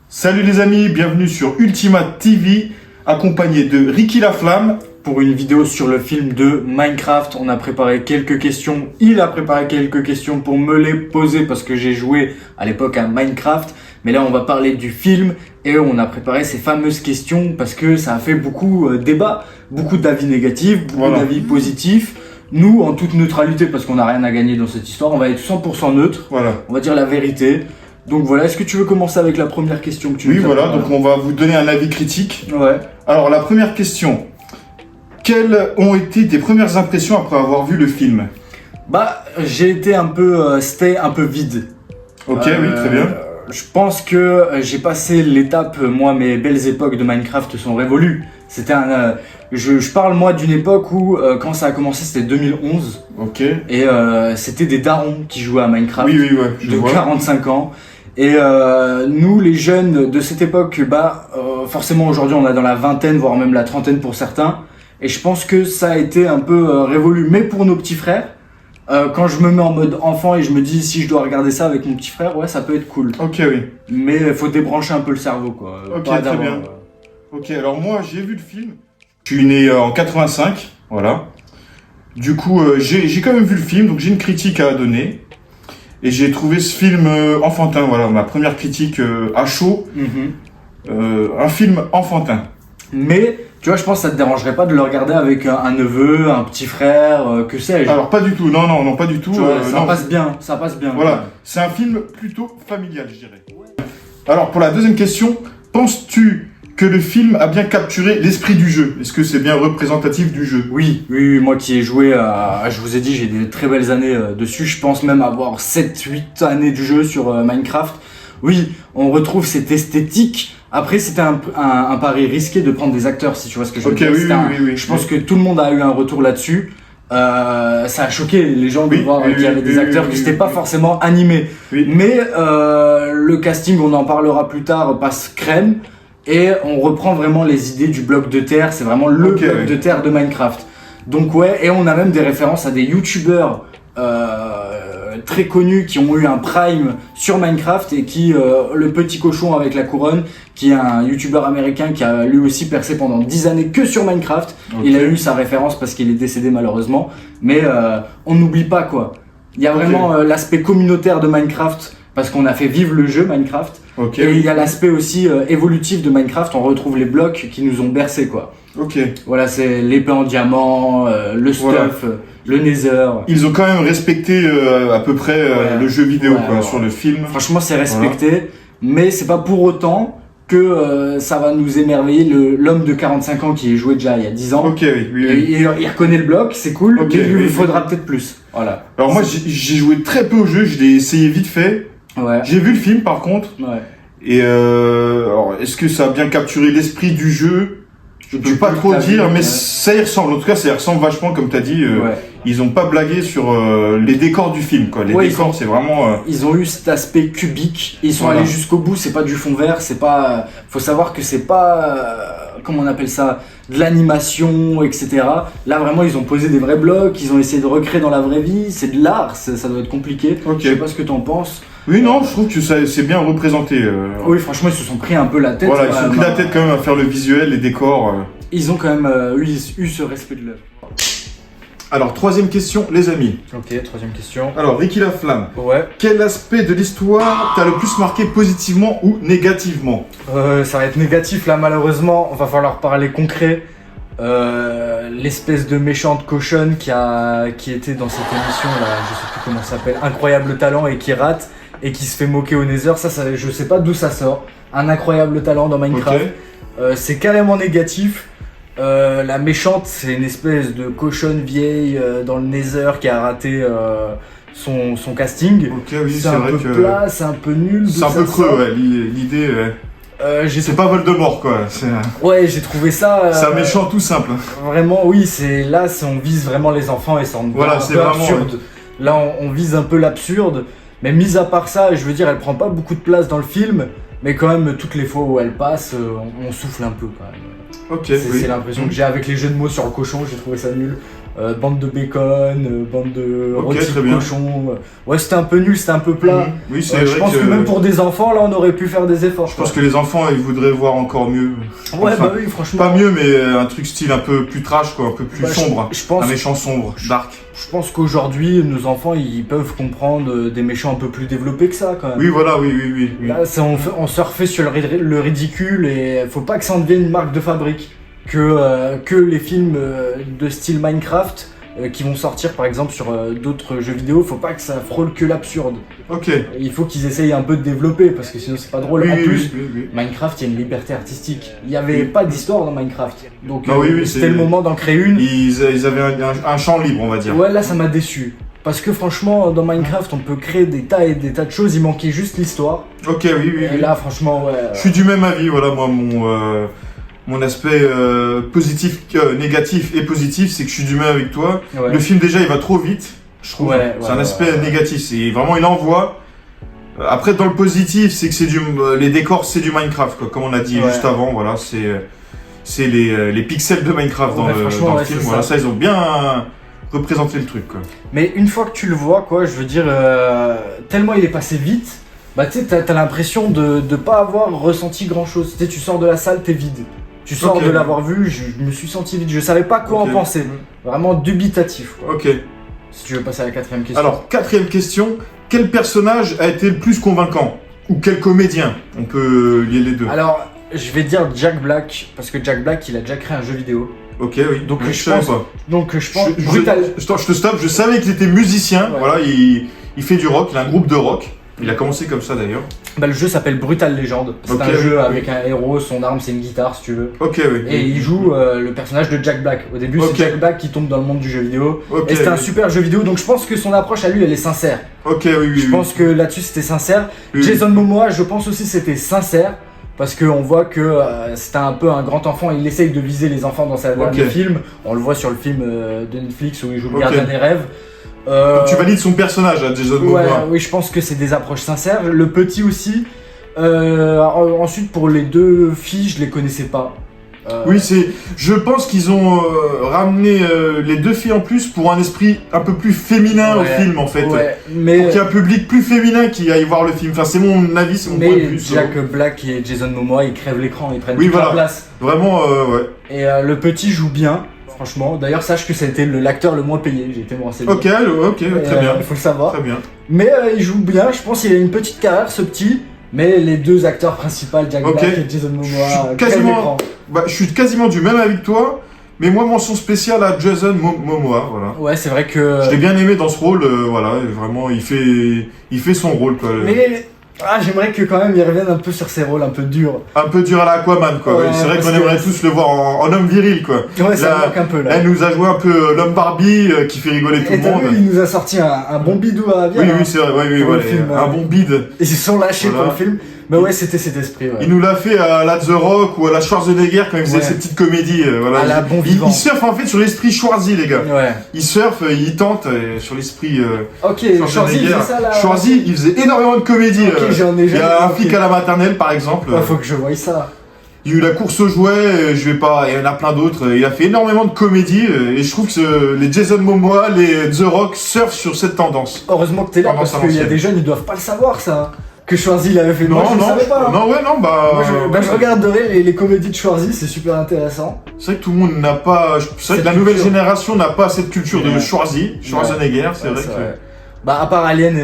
Salut les amis, bienvenue sur Ultimate TV, accompagné de Ricky Laflamme. Pour une vidéo sur le film de Minecraft, on a préparé quelques questions. Il a préparé quelques questions pour me les poser parce que j'ai joué à l'époque à Minecraft. Mais là, on va parler du film et on a préparé ces fameuses questions parce que ça a fait beaucoup débat, beaucoup d'avis négatifs, beaucoup d'avis positifs. Nous, en toute neutralité, parce qu'on n'a rien à gagner dans cette histoire, on va être 100% neutre. On va dire la vérité. Donc voilà, est-ce que tu veux commencer avec la première question que tu Oui, voilà, donc on va vous donner un avis critique. Ouais. Alors, la première question. Quelles ont été tes premières impressions après avoir vu le film? Bah, j'ai été un peu, c'était un peu vide. Ok, oui, très bien. Je pense que j'ai passé l'étape, moi, mes belles époques de Minecraft sont révolues. C'était je parle moi d'une époque où, quand ça a commencé, c'était 2011. Ok. Et c'était des darons qui jouaient à Minecraft. Oui, ouais, je de vois. 45 ans. Et nous, les jeunes de cette époque, forcément aujourd'hui on est dans la vingtaine, voire même la trentaine pour certains. Et je pense que ça a été un peu révolu. Mais pour nos petits frères, quand je me mets en mode enfant et je me dis si je dois regarder ça avec mon petit frère, ouais, ça peut être cool. Ok, oui. Mais il faut débrancher un peu le cerveau, quoi. Ok, très bien. Ok, alors moi j'ai vu le film. Je suis né en 85, voilà. Du coup, j'ai quand même vu le film, donc j'ai une critique à donner. Et j'ai trouvé ce film enfantin, voilà, ma première critique à chaud. Un film enfantin. Mais, tu vois, je pense que ça te dérangerait pas de le regarder avec un neveu, un petit frère, que sais-je. Alors pas du tout, non, pas du tout. Ça passe bien, ça passe bien. Voilà, c'est un film plutôt familial, je dirais. Alors pour la deuxième question, penses-tu que le film a bien capturé l'esprit du jeu? Est-ce que c'est bien représentatif du jeu? Oui, moi qui ai joué je vous ai dit, j'ai des très belles années dessus. Je pense même avoir 7-8 années du jeu sur Minecraft. Oui, on retrouve cette esthétique. Après, c'était un pari risqué de prendre des acteurs, si tu vois ce que je veux dire. Oui. Je pense que tout le monde a eu un retour là-dessus. Ça a choqué les gens de voir qu'il y avait des acteurs qui n'étaient pas forcément animés. Mais le casting, on en parlera plus tard, passe crème. Et on reprend vraiment les idées du bloc de terre. C'est vraiment le bloc de terre de Minecraft. Donc ouais, et on a même des références à des youtubeurs très connus qui ont eu un prime sur Minecraft et qui, le petit cochon avec la couronne, qui est un youtubeur américain qui a lui aussi percé pendant 10 années que sur Minecraft. Il a eu sa référence parce qu'il est décédé malheureusement. Mais on n'oublie pas quoi. Il y a vraiment l'aspect communautaire de Minecraft parce qu'on a fait vivre le jeu Minecraft. Et il y a l'aspect aussi évolutif de Minecraft, on retrouve les blocs qui nous ont bercé quoi. Voilà, c'est l'épée en diamant, le stuff, le nether. Ils ont quand même respecté à peu près le jeu vidéo sur le film. Franchement c'est respecté, mais c'est pas pour autant que ça va nous émerveiller l'homme de 45 ans qui est joué déjà il y a 10 ans. Il reconnaît le bloc, c'est cool, mais il lui faudra peut-être plus. Voilà. Alors moi j'ai joué très peu au jeu, je l'ai essayé vite fait. J'ai vu le film par contre. Et alors, est-ce que ça a bien capturé l'esprit du jeu? Je peux pas trop dire, mais ça y ressemble. En tout cas, ça y ressemble vachement, comme tu as dit. Ils ont pas blagué sur les décors du film, quoi. Les décors, c'est vraiment. Ils ont eu cet aspect cubique. Ils sont allés jusqu'au bout. C'est pas du fond vert. C'est pas. Faut savoir que c'est pas. Comment on appelle ça? De l'animation, etc. Là, vraiment, ils ont posé des vrais blocs. Ils ont essayé de recréer dans la vraie vie. C'est de l'art. Ça doit être compliqué. Je sais pas ce que t'en penses. Oui, non, je trouve que c'est bien représenté. Oui, franchement, ils se sont pris un peu la tête. Voilà, ils se sont pris la tête quand même à faire le visuel, les décors. Ils ont quand même eu ce respect de l'œuvre. Alors, troisième question, les amis. Ok, troisième question. Alors, Ricky Laflamme. Ouais. Quel aspect de l'histoire t'a le plus marqué positivement ou négativement? Ça va être négatif là, malheureusement. Va falloir parler concret. L'espèce de méchante cochonne qui était dans cette émission là, je sais plus comment ça s'appelle, Incroyable Talent, et qui rate et qui se fait moquer au Nether, ça je sais pas d'où ça sort. Un incroyable talent dans Minecraft. C'est carrément négatif. La méchante, c'est une espèce de cochonne vieille dans le Nether qui a raté son casting. C'est vrai que plat, c'est un peu nul. C'est un peu creux, l'idée. C'est pas Voldemort quoi. Ouais, j'ai trouvé ça. C'est un méchant tout simple. Vraiment, oui, on vise vraiment les enfants et c'est un peu absurde. Là, on vise un peu l'absurde. Mais mis à part ça, je veux dire, elle prend pas beaucoup de place dans le film. Mais quand même, toutes les fois où elle passe, on souffle un peu quand même. C'est l'impression que j'ai avec les jeux de mots sur le cochon, j'ai trouvé ça nul. bande de bacon, bande de rôti de cochon. Ouais, c'était un peu nul, c'était un peu plat. Oui, c'est vrai. Je pense que même pour des enfants, là, on aurait pu faire des efforts. Je pense que les enfants, ils voudraient voir encore mieux. Ouais, bah oui, franchement. Pas mieux, mais un truc style un peu plus trash, quoi, un peu plus sombre. Un méchant sombre, dark. Je pense qu'aujourd'hui, nos enfants, ils peuvent comprendre des méchants un peu plus développés que ça, quand même. Oui, voilà, oui. Là, on surfait sur le ridicule et faut pas que ça en devienne une marque de fabrique. Que les films de style Minecraft qui vont sortir par exemple sur d'autres jeux vidéo, faut pas que ça frôle que l'absurde. Ok. Il faut qu'ils essayent un peu de développer parce que sinon c'est pas drôle. En plus, Minecraft, il y a une liberté artistique. Il n'y avait pas d'histoire dans Minecraft. Donc c'était le moment d'en créer une. Ils avaient un champ libre, on va dire. Ouais, là ça m'a déçu. Parce que franchement, dans Minecraft, on peut créer des tas de choses, il manquait juste l'histoire. Ok, oui. Et là, franchement, ouais. Je suis du même avis, voilà, moi, mon aspect positif, négatif et positif, c'est que je suis du même avec toi. Ouais. Le film déjà il va trop vite, je trouve. C'est un aspect négatif, c'est vraiment il envoie. Après dans le positif, c'est que les décors c'est du Minecraft quoi, comme on a dit juste avant, voilà, c'est les pixels de Minecraft dans le film. Voilà, ça ils ont bien représenté le truc quoi. Mais une fois que tu le vois quoi, je veux dire tellement il est passé vite, bah tu sais t'as l'impression de pas avoir ressenti grand chose. Tu sais, tu sors de la salle, t'es vide. Tu sors de l'avoir vu, je me suis senti vide, je savais pas quoi en penser. Vraiment dubitatif. Quoi. Ok. Si tu veux passer à la 4e question. Alors, 4e question, quel personnage a été le plus convaincant? Ou quel comédien? On peut lier les deux. Alors, je vais dire Jack Black, parce que Jack Black, il a déjà créé un jeu vidéo. Ok, oui. Donc je pense Brutal. Je te stoppe, je savais qu'il était musicien, voilà, il fait du rock, il a un groupe de rock. Il a commencé comme ça d'ailleurs. Bah, le jeu s'appelle Brutal Legend. C'est un jeu avec un héros, son arme c'est une guitare si tu veux. Ok, oui. Et il joue le personnage de Jack Black. Au début, c'est Jack Black qui tombe dans le monde du jeu vidéo. Et c'était un super jeu vidéo, donc je pense que son approche à lui, elle est sincère. Ok, oui. Je pense que là-dessus c'était sincère. Jason Momoa, je pense aussi c'était sincère. Parce qu'on voit que c'était un peu un grand enfant, il essaye de viser les enfants dans sa dernier film. On le voit sur le film de Netflix où il joue le gardien des rêves. Tu valides son personnage à Jason Momoa. Oui, je pense que c'est des approches sincères. Le petit aussi. Ensuite, pour les deux filles, je les connaissais pas. Oui, je pense qu'ils ont ramené les deux filles en plus pour un esprit un peu plus féminin au film en fait. Mais pour qu'il y ait un public plus féminin qui aille voir le film. Enfin, c'est mon avis, c'est mon point de vue. Jack Black et Jason Momoa, ils crèvent l'écran, ils prennent toute la place. Vraiment, ouais. Et le petit joue bien. Franchement, d'ailleurs, sache que ça a été l'acteur le moins payé, j'ai été me renseigner. Ok, très bien. Il faut le savoir. Très bien. Mais il joue bien, je pense qu'il a une petite carrière, ce petit. Mais les deux acteurs principaux, Jack Black et Jason Momoa, je suis quasiment du même avec toi. Mais moi, mention spéciale à Jason Momoa, voilà. Ouais, c'est vrai que... Je l'ai bien aimé dans ce rôle, voilà, vraiment, il fait son rôle, quoi. Mais... j'aimerais que quand même il revienne un peu sur ses rôles un peu durs. Un peu dur à la Aquaman quoi. C'est vrai qu'on aimerait tous le voir en homme viril quoi. Ouais, ça manque un peu là. Elle nous a joué un peu l'homme Barbie qui fait rigoler tout le monde. Vu, il nous a sorti un bon bidou à Avia. Oui, c'est vrai, un bon bide. Ils se sont lâchés pour le film. Mais ouais, c'était cet esprit. Il nous l'a fait à la The Rock ou à la Schwarzenegger quand il faisait ses petites comédies. Voilà. À la bon vivant. Il surfe en fait sur l'esprit Schwarzy les gars. Ouais. Il surfe, il tente sur l'esprit. Ok, Schwarzy il faisait ça là. Schwarzy, il faisait énormément de comédies. Il y a un flic à la maternelle par exemple. Faut que je voie ça. Il y a eu la course aux jouets, il y en a plein d'autres. Il a fait énormément de comédies et je trouve que les Jason Momoa, les The Rock surfent sur cette tendance. Heureusement que t'es là parce qu'il y a des jeunes, ils doivent pas le savoir ça. Que Schwarzy il avait fait. Moi, je ne savais pas. Je regarderai les comédies de Schwarzy, c'est super intéressant. C'est vrai que tout le monde n'a pas. C'est vrai que la nouvelle génération n'a pas cette culture de Schwarzenegger, c'est vrai que. Bah, à part Alien,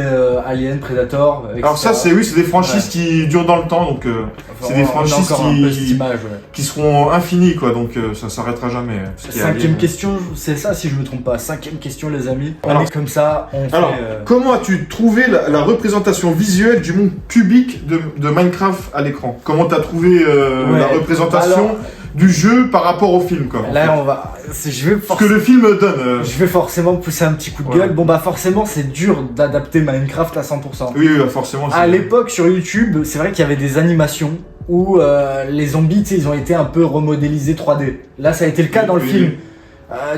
Predator. Etc. Alors, ça, c'est des franchises qui durent dans le temps, donc c'est des franchises qui seront infinies, quoi, donc ça s'arrêtera jamais. 5e question, c'est ça, si je me trompe pas. 5e question, les amis. Alors, comme ça, comment as-tu trouvé la représentation visuelle du monde cubique de Minecraft à l'écran? Comment t'as trouvé la représentation du jeu par rapport au film quoi. Là ce que le film donne. Je vais forcément pousser un petit coup de gueule. Bon bah forcément c'est dur d'adapter Minecraft à 100%. Oui, forcément. À l'époque sur YouTube, c'est vrai qu'il y avait des animations où les zombies, tu sais, ils ont été un peu remodélisés 3D. Là ça a été le cas dans le film.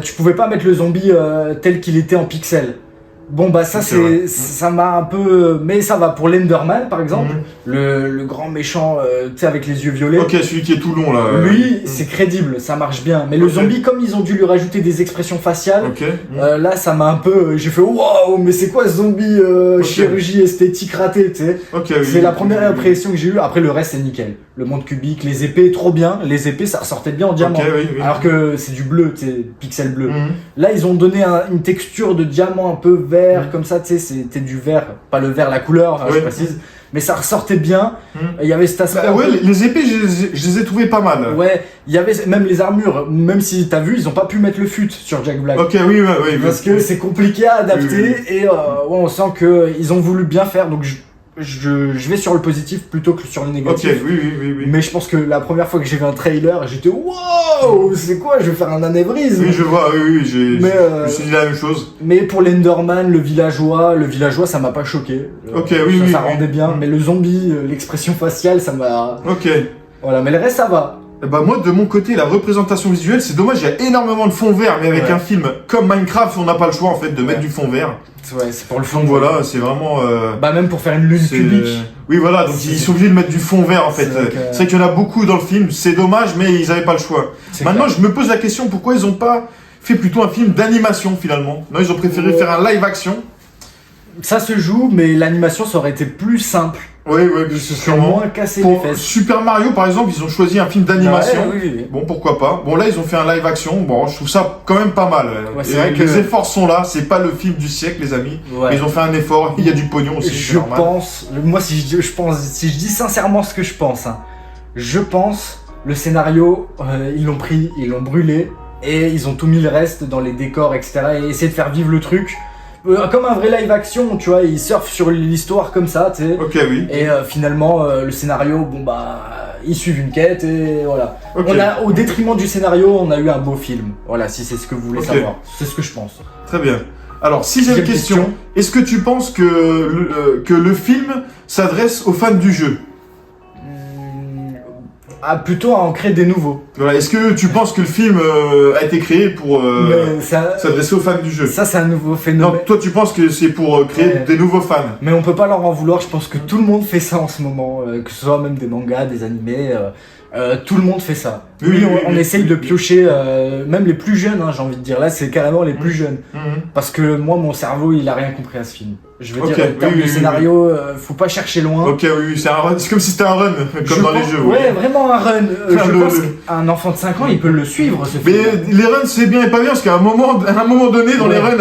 Tu pouvais pas mettre le zombie tel qu'il était en pixels. Bon bah ça ça m'a un peu, mais ça va pour l'Enderman par exemple, le grand méchant, tu sais, avec les yeux violets. Ok, celui qui est tout long là. Lui c'est crédible, ça marche bien. Mais le zombie, comme ils ont dû lui rajouter des expressions faciales, là ça m'a un peu, j'ai fait waouh, mais c'est quoi ce zombie chirurgie esthétique ratée, tu sais. C'est la première impression que j'ai eue. Après le reste c'est nickel. Le monde cubique, les épées trop bien, les épées ça ressortait bien en diamant, alors que c'est du bleu, tu sais, pixel bleu. Là ils ont donné une texture de diamant un peu vert, comme ça, tu sais, c'était du vert, pas le vert, la couleur, je précise, mais ça ressortait bien. Il y avait cet aspect. Les épées, je les ai trouvées pas mal. Ouais, il y avait même les armures, même si t'as vu, ils ont pas pu mettre le fut sur Jack Black. Parce que c'est compliqué à adapter et on sent qu'ils ont voulu bien faire, donc je vais sur le positif plutôt que sur le négatif. Oui. Mais je pense que la première fois que j'ai vu un trailer, j'étais wow, c'est quoi, je vais faire un anévrisme. Oui, je vois, je me suis dit la même chose. Mais pour l'Enderman, le villageois, ça m'a pas choqué. Ça rendait bien, mais le zombie, l'expression faciale, ça m'a... Voilà, mais le reste, ça va. Bah moi, de mon côté, la représentation visuelle, c'est dommage, il y a énormément de fond vert, mais avec un film comme Minecraft, on n'a pas le choix en fait de mettre du fond vert. Ouais, c'est pour le fond. Donc voilà, c'est vraiment... Bah même pour faire une lune cubique. Oui voilà, donc ils sont obligés de mettre du fond vert en fait. C'est vrai qu'il y en a beaucoup dans le film, c'est dommage, mais ils n'avaient pas le choix. Maintenant, je me pose la question, pourquoi ils n'ont pas fait plutôt un film d'animation finalement? Non, ils ont préféré faire un live action. Ça se joue, mais l'animation, ça aurait été plus simple. Oui, sûrement. Moins cassé les fesses. Super Mario, par exemple, ils ont choisi un film d'animation. Bon, pourquoi pas. Bon, là, ils ont fait un live action. Bon, je trouve ça quand même pas mal. C'est vrai que les efforts sont là. C'est pas le film du siècle, les amis. Mais ils ont fait un effort. Il y a du pognon aussi. Je pense. Moi, si je dis sincèrement ce que je pense, je pense le scénario, ils l'ont pris, ils l'ont brûlé et ils ont tout mis le reste dans les décors, etc. et essayé de faire vivre le truc. Comme un vrai live action, tu vois, ils surfent sur l'histoire comme ça, tu sais. Et finalement, le scénario, bon bah, ils suivent une quête et voilà. Au détriment du scénario, on a eu un beau film. Voilà, si c'est ce que vous voulez savoir. C'est ce que je pense. Très bien. Alors, sixième question. Est-ce que tu penses que le film s'adresse aux fans du jeu? Plutôt à en créer des nouveaux. Voilà. Est-ce que tu penses que le film a été créé pour s'adresser aux fans du jeu? Ça, c'est un nouveau phénomène. Non, toi, tu penses que c'est pour créer des nouveaux fans? Mais on peut pas leur en vouloir. Je pense que tout le monde fait ça en ce moment, que ce soit même des mangas, des animés. Tout le monde fait ça. On essaye de piocher, même les plus jeunes, j'ai envie de dire. Là, c'est carrément les plus jeunes. Parce que moi, mon cerveau, il a rien compris à ce film. Je veux dire, en termes de scénario, faut pas chercher loin. C'est comme si c'était un run, comme dans les jeux. Ouais, vraiment un run. Je pense qu'un enfant de 5 ans, il peut le suivre, ce film. Mais les runs, c'est bien et pas bien, parce qu'à un moment donné, dans les runs,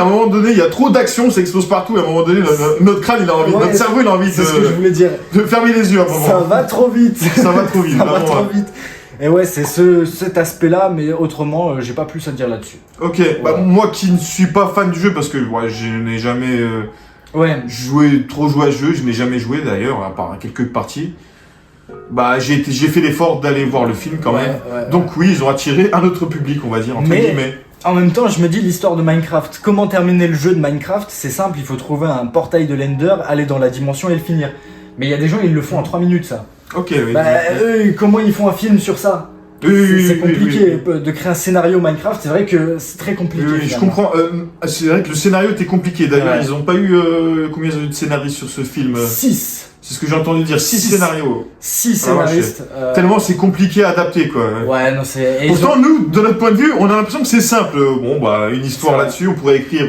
il y a trop d'action, ça explose partout. À un moment donné, notre crâne, il a envie, notre cerveau, il a envie c'est ce que je voulais dire. de fermer les yeux à un moment. Ça va trop vite. Ça va trop vite. Ça va trop vite. Et ouais, c'est cet aspect-là, mais autrement, j'ai pas plus à dire là-dessus. Bah, moi qui ne suis pas fan du jeu, parce que je n'ai jamais joué à ce jeu, je n'ai jamais joué d'ailleurs, à part quelques parties. Bah, j'ai fait l'effort d'aller voir le film quand même. Donc oui, ils ont attiré un autre public, on va dire, entre guillemets. En même temps, je me dis l'histoire de Minecraft. Comment terminer le jeu de Minecraft? C'est simple, il faut trouver un portail de l'Ender, aller dans la dimension et le finir. Mais il y a des gens, ils le font en 3 minutes, ça. Eux, comment ils font un film sur ça? C'est compliqué de créer un scénario Minecraft, c'est vrai que c'est très compliqué. Je comprends, c'est vrai que le scénario était compliqué. D'ailleurs, ils n'ont pas eu combien ils ont eu de scénaristes sur ce film? 6. C'est ce que j'ai entendu dire, 6 scénarios. 6 scénaristes. Tellement c'est compliqué à adapter, quoi. Ouais, non, c'est... Pourtant, nous, de notre point de vue, on a l'impression que c'est simple. Bon, bah, une histoire là-dessus, on pourrait écrire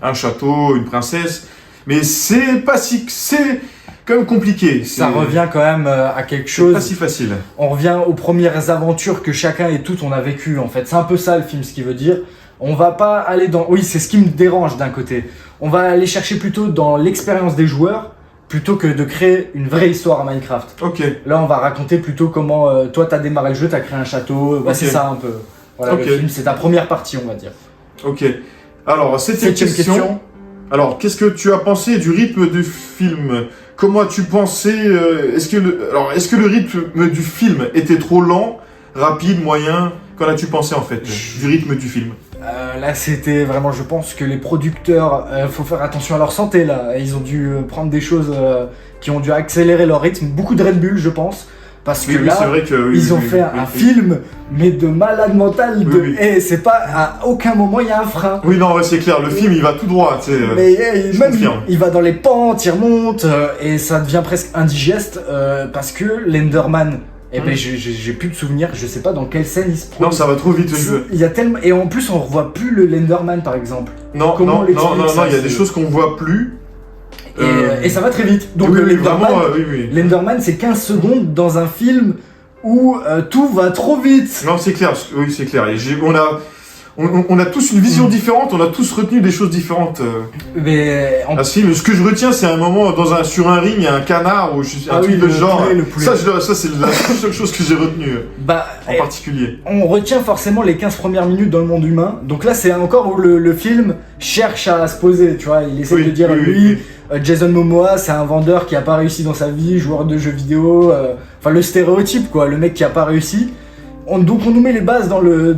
un château, une princesse. Mais c'est pas si... C'est quand même compliqué. Ça revient quand même à quelque chose. C'est pas si facile. On revient aux premières aventures que chacun et toutes on a vécues, en fait. C'est un peu ça, le film, ce qui veut dire. On va pas aller dans... Oui, c'est ce qui me dérange d'un côté. On va aller chercher plutôt dans l'expérience des joueurs, plutôt que de créer une vraie histoire à Minecraft. Là, on va raconter plutôt comment toi, t'as démarré le jeu, t'as créé un château. C'est ça un peu. Voilà, le film, c'est ta première partie, on va dire. Alors, septième question. Alors, qu'est-ce que tu as pensé du rythme du film? Comment as-tu pensé est-ce que le rythme du film était trop lent, rapide, moyen? Qu'en as-tu pensé en fait du rythme du film? Là, c'était vraiment, je pense que les producteurs, faut faire attention à leur santé là. Ils ont dû prendre des choses qui ont dû accélérer leur rythme. Beaucoup de Red Bull, je pense. Parce que là, c'est vrai que, ils ont fait un film, mais de malade mental. Et c'est pas, à aucun moment, il y a un frein. Oui, non, c'est clair, le film, il va tout droit, tu sais. Mais même, il va dans les pentes, il remonte, et ça devient presque indigeste, parce que l'Enderman, j'ai plus de souvenirs, je sais pas dans quelle scène il se prend. Non, ça va trop vite, le jeu. Il y a tellement... Et en plus, on revoit plus le Lenderman, par exemple. Non, il y a des choses qu'on voit plus. Et ça va très vite. Donc le Lenderman, c'est 15 secondes dans un film où tout va trop vite. Non, c'est clair, oui, c'est clair. Et on a tous une vision différente, on a tous retenu des choses différentes. Mais ce que je retiens, c'est un moment sur un ring, il y a un canard ou un truc de genre. Le poulet. Ça, c'est la seule chose que j'ai retenue en particulier. On retient forcément les 15 premières minutes dans le monde humain. Donc là, c'est encore où le film cherche à se poser, tu vois. Il essaie de dire, Jason Momoa, c'est un vendeur qui a pas réussi dans sa vie, joueur de jeux vidéo, enfin le stéréotype, quoi, le mec qui a pas réussi. Donc on nous met les bases dans le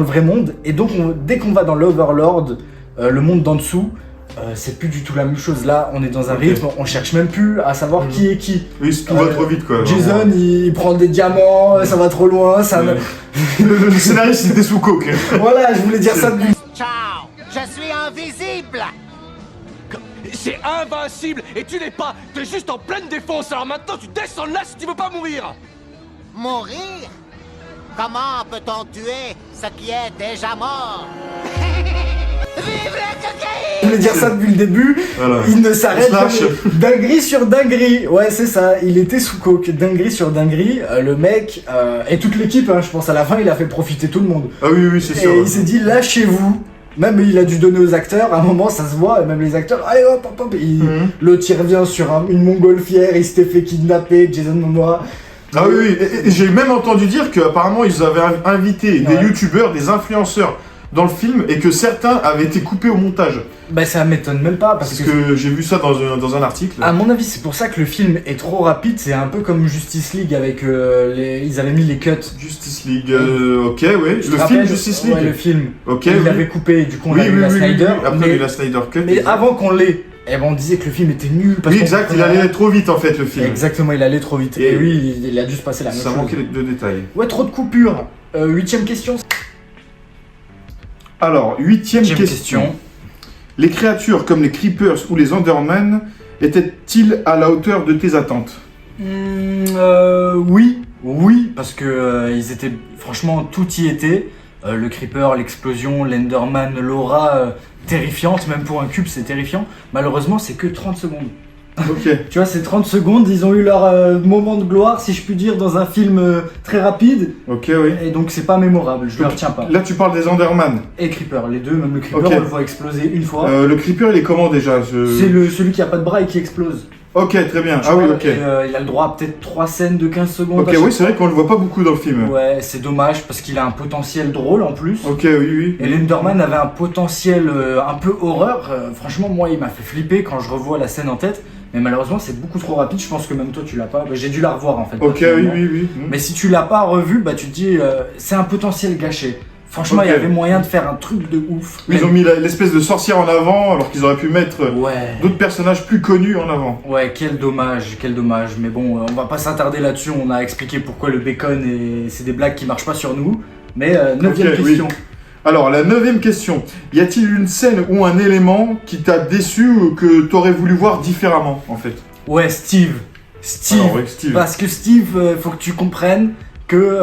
vrai monde, et donc dès qu'on va dans l'Overlord, le monde d'en dessous, c'est plus du tout la même chose. Là, on est dans un rythme, on cherche même plus à savoir qui est qui. Oui, tout va trop vite, quoi. Jason, il prend des diamants, ça va trop loin, ça... Le scénariste, il était sous coke. Voilà, je voulais dire ça. Ciao, je suis invisible. C'est invincible et tu n'es pas. T'es juste en pleine défense. Alors maintenant tu descends là si tu veux pas mourir. Mourir? Comment peut-on tuer ce qui est déjà mort? Vive la cocaïne! Je voulais dire ça depuis le début. Voilà. Il ne s'arrête jamais. Dinguerie sur dinguerie. Ouais, c'est ça. Il était sous coke. Dinguerie sur dinguerie. Le mec et toute l'équipe, je pense à la fin, il a fait profiter tout le monde. Ah oui, c'est sûr. Et il s'est dit lâchez-vous. Même il a dû donner aux acteurs, à un moment ça se voit, et même les acteurs, allez hop hop hop, l'autre il revient sur une montgolfière, il s'était fait kidnapper, Jason Momoa. Ah oui, et j'ai même entendu dire qu'apparemment ils avaient invité des youtubeurs, des influenceurs dans le film, et que certains avaient été coupés au montage. Bah ça m'étonne même pas, parce que j'ai vu ça dans un article. À mon avis, c'est pour ça que le film est trop rapide, c'est un peu comme Justice League avec ils avaient mis les cuts. Justice League, ok, ouais. Le film Justice League. Ouais, le film. Ok. Il l'avait coupé, du coup on a eu la Snyder. Après, il y a eu la Snyder Cut. Mais avant qu'on l'ait, on disait que le film était nul. Oui, exact, il allait trop vite en fait, le film. Exactement, il allait trop vite. Et oui, il a dû se passer la même chose. Ça manquait de détails. Ouais, trop de coupures. 8ème question. Alors, 8ème question. Les créatures comme les Creepers ou les Endermen étaient-ils à la hauteur de tes attentes? Oui, parce que ils étaient, franchement, tout y était. Le Creeper, l'explosion, l'Enderman, l'aura terrifiante, même pour un cube c'est terrifiant. Malheureusement, c'est que 30 secondes. Ok. Tu vois, ces 30 secondes, ils ont eu leur moment de gloire, si je puis dire, dans un film très rapide. Ok, oui. Et donc c'est pas mémorable, je ne le retiens pas. Là, tu parles des Enderman. Et Creeper, les deux, même le Creeper, on le voit exploser une fois. Le Creeper, il est comment déjà? C'est celui qui a pas de bras et qui explose. Ok, très bien. Ok. Il a le droit à peut-être 3 scènes de 15 secondes. Ok, oui, c'est vrai qu'on le voit pas beaucoup dans le film. Ouais, c'est dommage parce qu'il a un potentiel drôle en plus. Ok, oui. Et l'Enderman avait un potentiel un peu horreur. Franchement, moi, il m'a fait flipper quand je revois la scène en tête. Mais malheureusement, c'est beaucoup trop rapide. Je pense que même toi, tu l'as pas. J'ai dû la revoir en fait. Ok, oui. Mais si tu l'as pas revu, tu te dis, c'est un potentiel gâché. Franchement, il y avait moyen de faire un truc de ouf. Ils ont mis l'espèce de sorcière en avant, alors qu'ils auraient pu mettre d'autres personnages plus connus en avant. Ouais, quel dommage. Mais bon, on va pas s'attarder là-dessus. On a expliqué pourquoi le bacon c'est des blagues qui marchent pas sur nous. Mais 9ème question. Oui. Alors, la 9ème question. Y a-t-il une scène ou un élément qui t'a déçu ou que t'aurais voulu voir différemment, en fait? Ouais, Steve. Alors, Steve. Parce que Steve, faut que tu comprennes que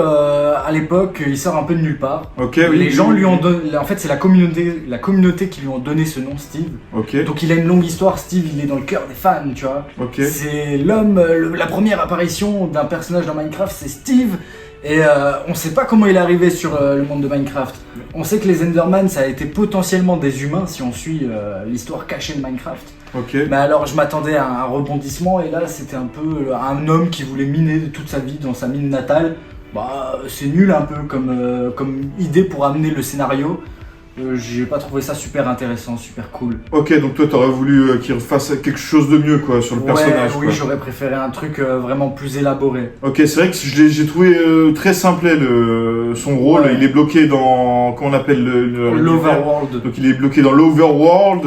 à l'époque, il sort un peu de nulle part. Ok, oui. Les gens lui ont donné. En fait, c'est la communauté qui lui ont donné ce nom, Steve. Ok. Donc il a une longue histoire. Steve, il est dans le cœur des fans, tu vois. Ok. C'est l'homme, la première apparition d'un personnage dans Minecraft, c'est Steve. Et on sait pas comment il est arrivé sur le monde de Minecraft. On sait que les Enderman, ça a été potentiellement des humains si on suit l'histoire cachée de Minecraft. Ok. Mais alors je m'attendais à un rebondissement et là c'était un peu un homme qui voulait miner toute sa vie dans sa mine natale. C'est nul un peu comme idée pour amener le scénario. J'ai pas trouvé ça super intéressant, super cool. Ok, donc toi t'aurais voulu qu'il fasse quelque chose de mieux quoi sur le personnage. Oui, j'aurais préféré un truc vraiment plus élaboré. Ok, c'est vrai que j'ai trouvé très simplet son rôle. Ouais. Il est bloqué dans comment on appelle l'Overworld. Donc il est bloqué dans l'Overworld.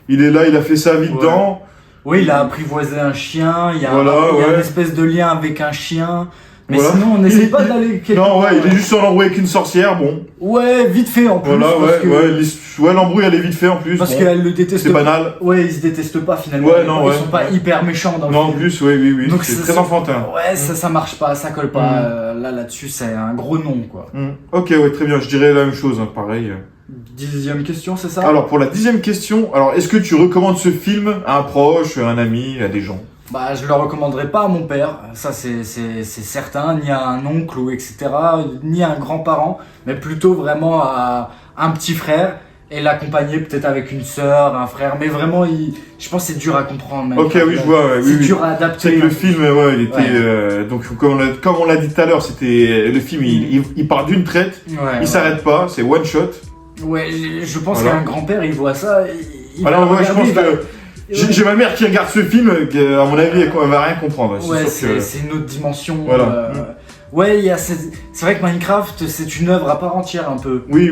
Il est là, il a fait sa vie dedans. Oui, il a apprivoisé un chien, il y a, Voilà, il y a ouais. une espèce de lien avec un chien. Mais Voilà. sinon, on n'essaie pas d'aller quelque Non, ouais, part. il est juste en embrouille avec une sorcière, bon. Ouais, vite fait en plus. Voilà, parce que, ouais, l'embrouille elle est vite fait en plus. parce bon. qu'elle le déteste. C'est banal. Ouais, ils se détestent pas finalement. Ouais, non, Ils ouais. sont pas hyper méchants dans le Non, en film. plus, oui, Donc c'est ça, très enfantin. Ouais, ça marche pas, ça colle pas. Là-dessus, c'est un gros non, quoi. Ok, ouais, très bien, je dirais la même chose, hein, pareil. 10e question, c'est ça? Alors, pour la 10e question, alors, est-ce que tu recommandes ce film à un proche, à un ami, à des gens? Bah, je le recommanderais pas à mon père, ça c'est certain, ni à un oncle ou etc., ni à un grand-parent, mais plutôt vraiment à un petit frère et l'accompagner peut-être avec une sœur, un frère, mais vraiment, je pense que c'est dur à comprendre. Même. Ok, oui, je vois, ouais, c'est oui. dur à adapter. C'est que le film, ouais, il était, Ouais. donc, comme on l'a dit tout à l'heure, c'était, le film, il part d'une traite, il s'arrête pas, c'est one shot. Ouais, je pense Voilà. qu'un grand-père, il voit ça, il Alors, va ouais, je regarder, pense que, j'ai ma mère qui regarde ce film, à mon avis, elle va rien comprendre. Ouais, sûr que... c'est une autre dimension. Voilà. Ouais, c'est vrai que Minecraft, c'est une œuvre à part entière un peu. Oui.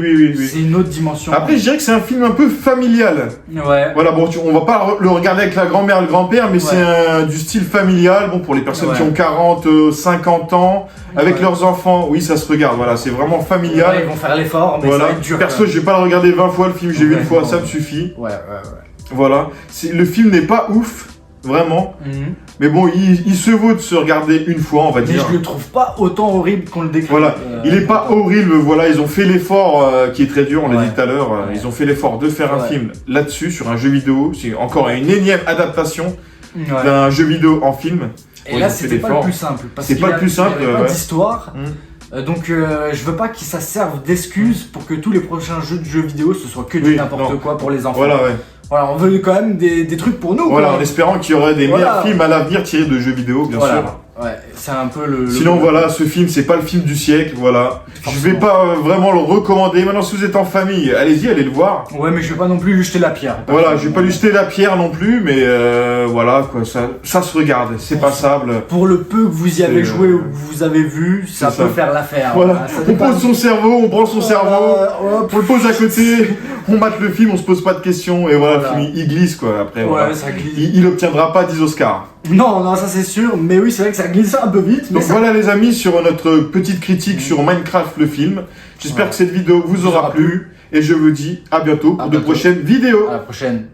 C'est une autre dimension. Après, je dirais que c'est un film un peu familial. Ouais. Voilà, bon, on va pas le regarder avec la grand-mère et le grand-père, mais c'est du style familial. Bon, pour les personnes qui ont 40, 50 ans, avec leurs enfants, oui, ça se regarde. Voilà, c'est vraiment familial. Ouais, ils vont faire l'effort, mais Voilà. ça va être dur. Perso, je vais pas le regarder 20 fois le film, j'ai vu une fois, ça me suffit. Ouais. Voilà. Le film n'est pas ouf, vraiment. Mais bon, il se vaut de se regarder une fois, on va Mais dire. je le trouve pas autant horrible qu'on le décrit. Voilà, il est pas horrible, voilà, ils ont fait l'effort qui est très dur, on l'a dit tout à l'heure, ils ont fait l'effort de faire un film là-dessus, sur un jeu vidéo, c'est encore une énième adaptation d'un jeu vidéo en film. Et là, c'était pas le plus simple. C'est pas le plus simple, Il y avait pas ouais. d'histoire. Donc je veux pas que ça serve d'excuse pour que tous les prochains jeux vidéo ce soit que du n'importe quoi pour les enfants. Voilà, ouais. Voilà, on veut quand même des trucs pour nous. Voilà, quoi. en espérant qu'il y aurait des meilleurs films à l'avenir tirés de jeux vidéo, bien sûr. Ouais, c'est un peu le... Sinon, voilà, ce film, c'est pas le film du siècle, voilà. Forcément. Je vais pas vraiment le recommander. Maintenant, si vous êtes en famille, allez-y, allez le voir. Ouais, mais je vais pas non plus lui jeter la pierre. Voilà, je vais pas lui jeter la pierre non plus, mais voilà, quoi, ça se regarde, c'est passable. Pour le peu que vous y avez joué ou que vous avez vu, ça peut faire l'affaire. Voilà, on pose son cerveau, on prend son cerveau, on le pose à côté, on mate le film, on se pose pas de questions, et voilà, le film, il glisse, quoi, après. Ouais, voilà. ça glisse. Il obtiendra pas 10 Oscars. Non, ça c'est sûr, mais oui, c'est vrai que ça glisse un peu vite. Mais Donc voilà les amis sur notre petite critique sur Minecraft le film. J'espère que cette vidéo vous aura plu et je vous dis à bientôt pour de prochaines vidéos. À la prochaine.